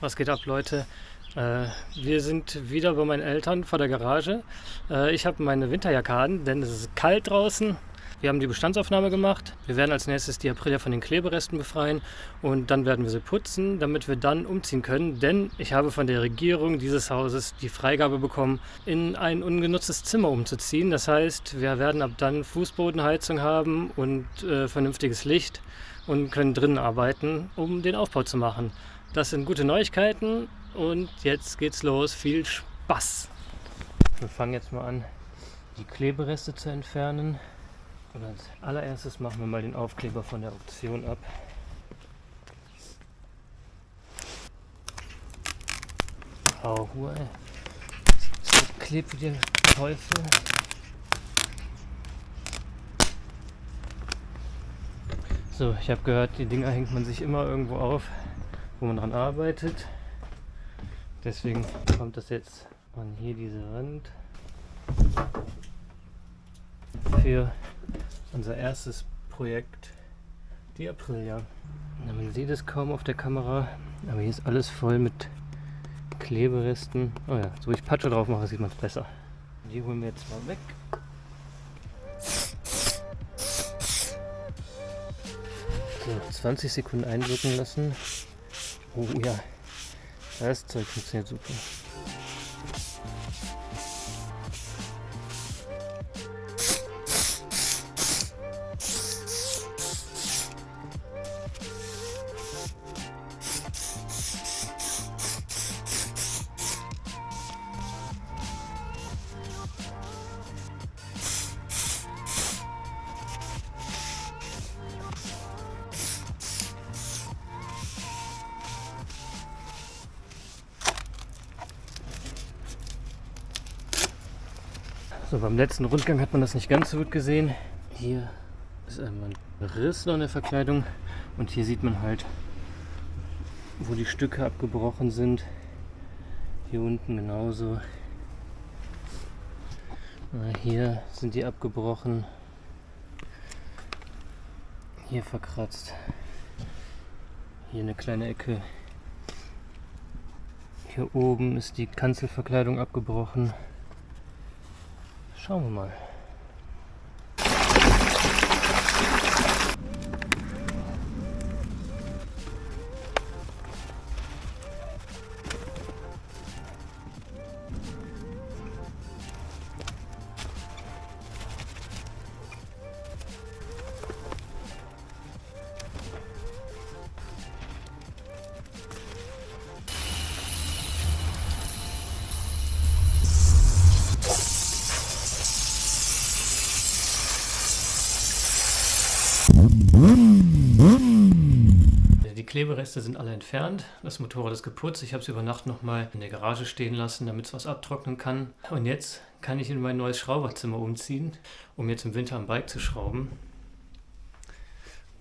Was geht ab, Leute? Wir sind wieder bei meinen Eltern vor der Garage. Ich habe meine Winterjacke an, denn es ist kalt draußen. Wir haben die Bestandsaufnahme gemacht. Wir werden als nächstes die Aprilia von den Kleberesten befreien und dann werden wir sie putzen, damit wir dann umziehen können. Denn ich habe von der Regierung dieses Hauses die Freigabe bekommen, in ein ungenutztes Zimmer umzuziehen. Das heißt, wir werden ab dann Fußbodenheizung haben und vernünftiges Licht und können drinnen arbeiten, um den Aufbau zu machen. Das sind gute Neuigkeiten und jetzt geht's los. Viel Spaß! Wir fangen jetzt mal an, die Klebereste zu entfernen. Und als allererstes machen wir mal den Aufkleber von der Auktion ab. Oh, ey. So klebt wie der Teufel. So, ich habe gehört, die Dinger hängt man sich immer irgendwo auf, wo man dran arbeitet. Deswegen kommt das jetzt an hier diese Rand für unser erstes Projekt, die Aprilia. Na, man sieht es kaum auf der Kamera, aber hier ist alles voll mit Kleberesten. Oh ja, so wie ich Patsche drauf mache, sieht man es besser. Die holen wir jetzt mal weg. So, 20 Sekunden einwirken lassen. Oh ja, das Zeug funktioniert super. So, beim letzten Rundgang hat man das nicht ganz so gut gesehen. Hier ist einmal ein Riss noch in der Verkleidung und hier sieht man halt, wo die Stücke abgebrochen sind. Hier unten genauso. Hier sind die abgebrochen. Hier verkratzt. Hier eine kleine Ecke. Hier oben ist die Kanzelverkleidung abgebrochen. Schauen wir mal. Die Klebereste sind alle entfernt, das Motorrad ist geputzt, ich habe es über Nacht nochmal in der Garage stehen lassen, damit es was abtrocknen kann. Und jetzt kann ich in mein neues Schrauberzimmer umziehen, um jetzt im Winter am Bike zu schrauben.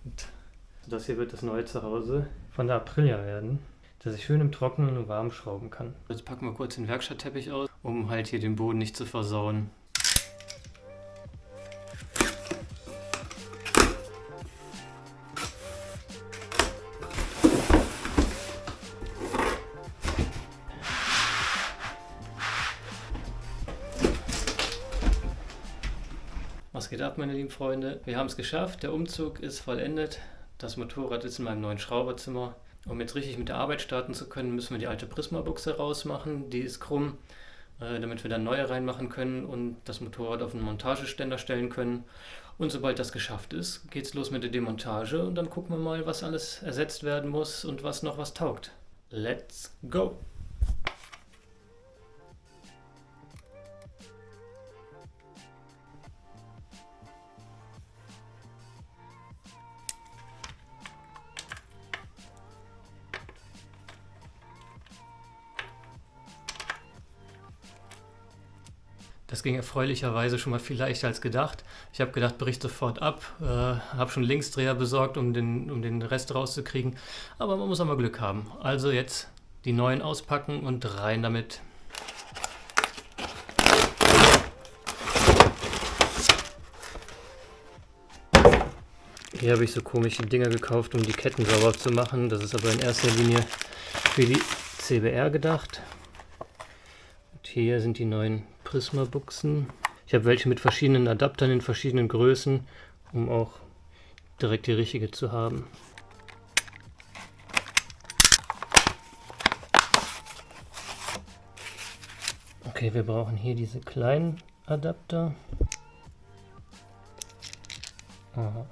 Und das hier wird das neue Zuhause von der Aprilia werden, dass ich schön im Trockenen und warm schrauben kann. Jetzt packen wir kurz den Werkstattteppich aus, um halt hier den Boden nicht zu versauen. Was geht ab, meine lieben Freunde? Wir haben es geschafft, der Umzug ist vollendet, das Motorrad ist in meinem neuen Schrauberzimmer. Um jetzt richtig mit der Arbeit starten zu können, müssen wir die alte Prisma-Buchse rausmachen, die ist krumm, damit wir dann neue reinmachen können und das Motorrad auf einen Montageständer stellen können. Und sobald das geschafft ist, geht es los mit der Demontage und dann gucken wir mal, was alles ersetzt werden muss und was noch was taugt. Let's go! Das ging erfreulicherweise schon mal viel leichter als gedacht. Ich habe gedacht, brich sofort ab, habe schon Linksdreher besorgt, um den Rest rauszukriegen. Aber man muss auch mal Glück haben. Also jetzt die neuen auspacken und rein damit. Hier habe ich so komische Dinger gekauft, um die Ketten sauber zu machen. Das ist aber in erster Linie für die CBR gedacht. Und hier sind die neuen Prisma-Buchsen. Ich habe welche mit verschiedenen Adaptern in verschiedenen Größen, um auch direkt die richtige zu haben. Okay, wir brauchen hier diese kleinen Adapter. Aha.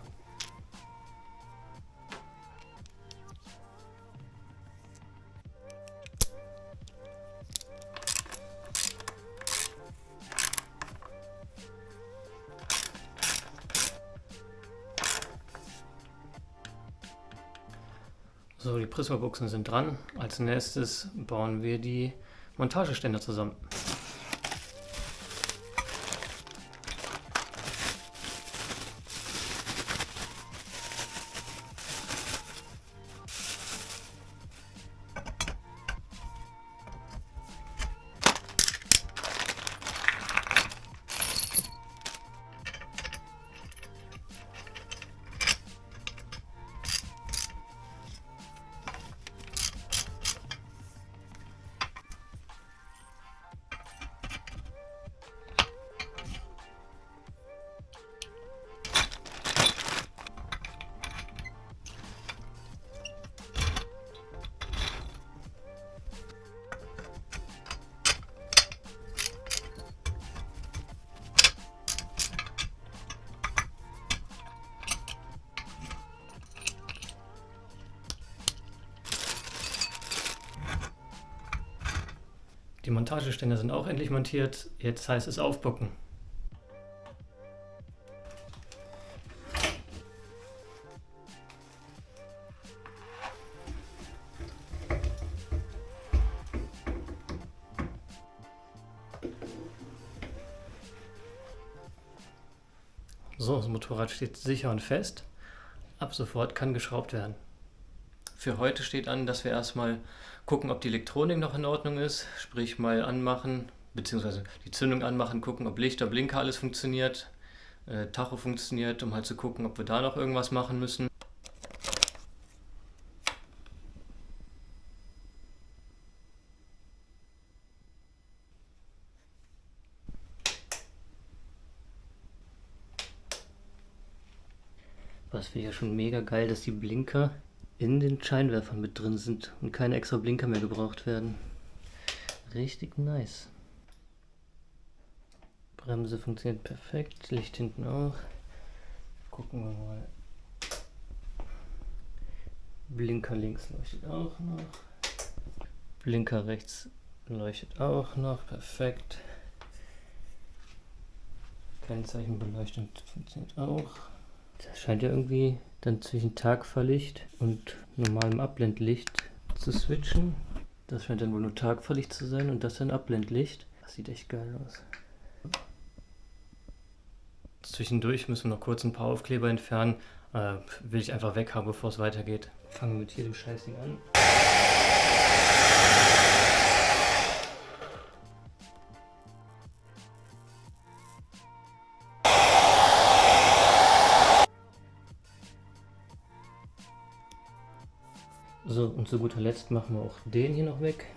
So, die Prisma-Buchsen sind dran. Als nächstes bauen wir die Montageständer zusammen. Die Montageständer sind auch endlich montiert, jetzt heißt es aufbocken. So, das Motorrad steht sicher und fest. Ab sofort kann geschraubt werden. Für heute steht an, dass wir erstmal gucken, ob die Elektronik noch in Ordnung ist, sprich mal anmachen, beziehungsweise die Zündung anmachen, gucken, ob Lichter, Blinker, alles funktioniert, Tacho funktioniert, um halt zu gucken, ob wir da noch irgendwas machen müssen. Was wäre ja schon mega geil, dass die Blinker in den Scheinwerfern mit drin sind und keine extra Blinker mehr gebraucht werden. Richtig nice. Bremse funktioniert perfekt, Licht hinten auch. Gucken wir mal. Blinker links leuchtet auch noch. Blinker rechts leuchtet auch noch, perfekt. Kennzeichenbeleuchtung funktioniert auch. Das scheint ja irgendwie dann zwischen Tagfahrlicht und normalem Abblendlicht zu switchen. Das scheint dann wohl nur Tagfahrlicht zu sein und das dann Abblendlicht. Das sieht echt geil aus. Zwischendurch müssen wir noch kurz ein paar Aufkleber entfernen. Will ich einfach weg haben, bevor es weitergeht. Fangen wir mit hier dem Scheißding an. So, und zu guter Letzt machen wir auch den hier noch weg.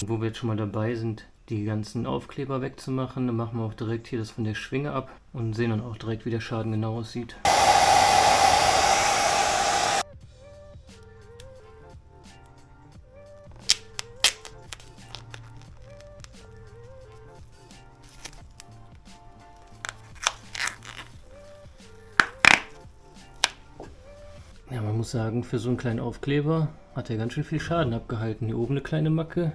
Wo wir jetzt schon mal dabei sind, die ganzen Aufkleber wegzumachen, dann machen wir auch direkt hier das von der Schwinge ab und sehen dann auch direkt, wie der Schaden genau aussieht. Ja, man muss sagen, für so einen kleinen Aufkleber hat er ganz schön viel Schaden abgehalten. Hier oben eine kleine Macke.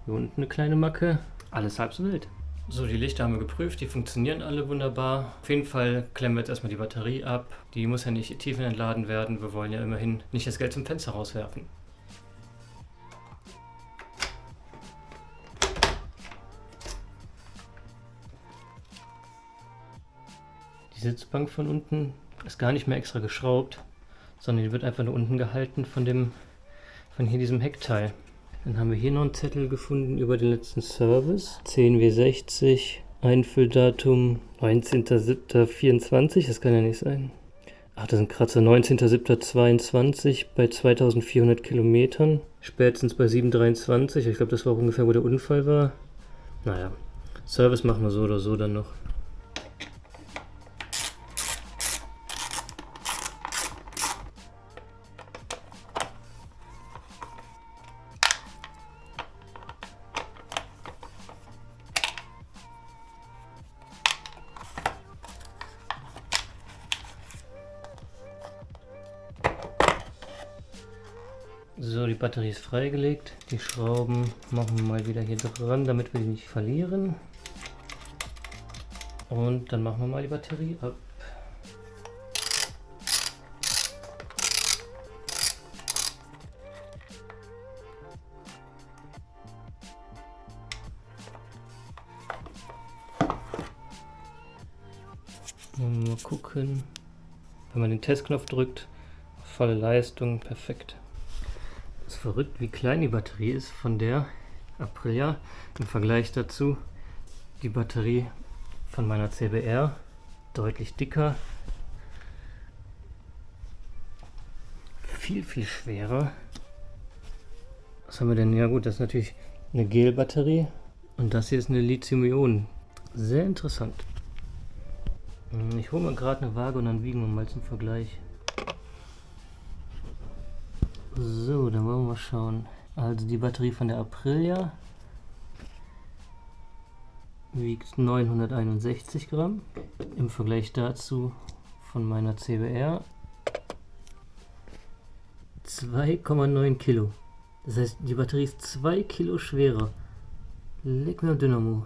Hier unten eine kleine Macke, alles halb so wild. So, die Lichter haben wir geprüft, die funktionieren alle wunderbar. Auf jeden Fall klemmen wir jetzt erstmal die Batterie ab. Die muss ja nicht tiefenentladen werden. Wir wollen ja immerhin nicht das Geld zum Fenster rauswerfen. Die Sitzbank von unten ist gar nicht mehr extra geschraubt, sondern die wird einfach nur unten gehalten von hier diesem Heckteil. Dann haben wir hier noch einen Zettel gefunden über den letzten Service. 10W60, Einfülldatum 19.07.24, das kann ja nicht sein. Ach, das sind Kratzer, 19.07.22 bei 2400 Kilometern. Spätestens bei 7.23, ich glaube, das war auch ungefähr, wo der Unfall war. Naja, Service machen wir so oder so dann noch. So, die Batterie ist freigelegt. Die Schrauben machen wir mal wieder hier dran, damit wir die nicht verlieren. Und dann machen wir mal die Batterie ab. Mal gucken. Wenn man den Testknopf drückt, volle Leistung, perfekt. Es ist verrückt, wie klein die Batterie ist von der Aprilia im Vergleich dazu. Die Batterie von meiner CBR, deutlich dicker, viel schwerer. Was haben wir denn? Ja gut, das ist natürlich eine Gel-Batterie und das hier ist eine Lithium-Ionen. Sehr interessant. Ich hole mal gerade eine Waage und dann wiegen wir mal zum Vergleich. So, dann wollen wir mal schauen. Also die Batterie von der Aprilia wiegt 961 Gramm. Im Vergleich dazu von meiner CBR 2,9 Kilo. Das heißt, die Batterie ist 2 Kilo schwerer. Leck mir am Dynamo.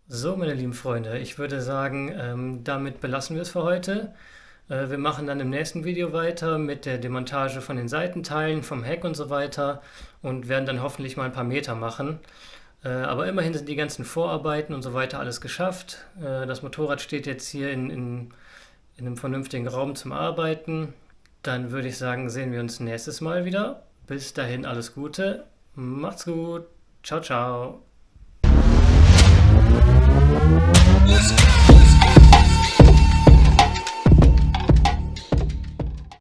So, meine lieben Freunde, ich würde sagen, damit belassen wir es für heute. Wir machen dann im nächsten Video weiter mit der Demontage von den Seitenteilen, vom Heck und so weiter und werden dann hoffentlich mal ein paar Meter machen. Aber immerhin sind die ganzen Vorarbeiten und so weiter alles geschafft. Das Motorrad steht jetzt hier in einem vernünftigen Raum zum Arbeiten. Dann würde ich sagen, sehen wir uns nächstes Mal wieder. Bis dahin alles Gute, macht's gut, ciao, ciao.